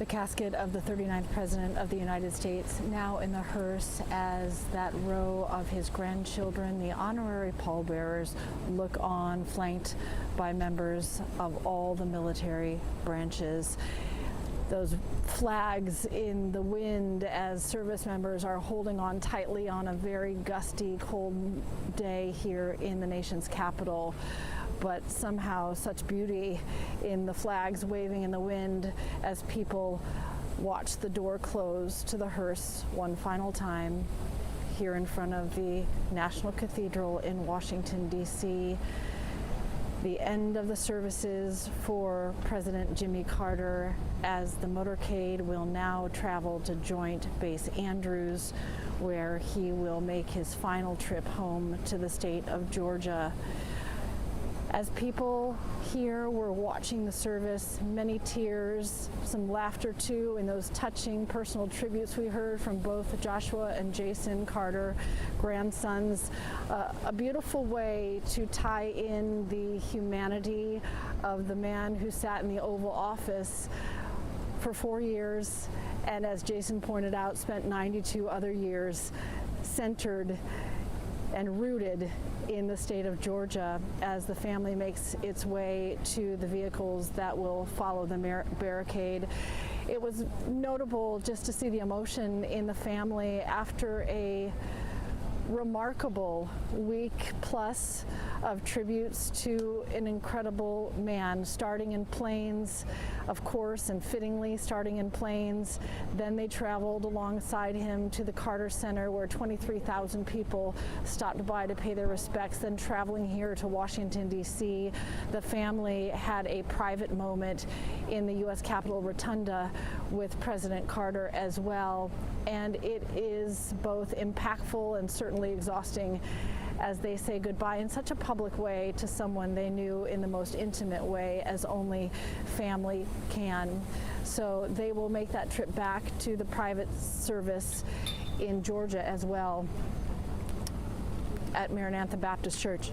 The casket of the 39th President of the United States now in the hearse as that row of his grandchildren, the honorary pallbearers, look on, flanked by members of all the military branches. Those flags in the wind as service members are holding on tightly on a very gusty, cold day here in the nation's capital. But somehow such beauty in the flags waving in the wind as people watch the door close to the hearse one final time here in front of the National Cathedral in Washington, D.C. The end of the services for President Jimmy Carter as the motorcade will now travel to Joint Base Andrews, where he will make his final trip home to the state of Georgia. As people here were watching the service, many tears, some laughter too, in those touching personal tributes we heard from both Joshua and Jason Carter, grandsons. A beautiful way to tie in the humanity of the man who sat in the Oval Office for 4 years, and as Jason pointed out, spent 92 other years centered and rooted in the state of Georgia as the family makes its way to the vehicles that will follow the barricade. It was notable just to see the emotion in the family after a remarkable week plus of tributes to an incredible man, starting in Plains, of course, and fittingly starting in Plains. Then they traveled alongside him to the Carter Center, where 23,000 people stopped by to pay their respects. Then traveling here to Washington, D.C., the family had a private moment in the U.S. Capitol Rotunda with President Carter as well. And it is both impactful and certainly exhausting as they say goodbye in such a public way to someone they knew in the most intimate way as only family can. So they will make that trip back to the private service in Georgia as well at Maranatha Baptist Church.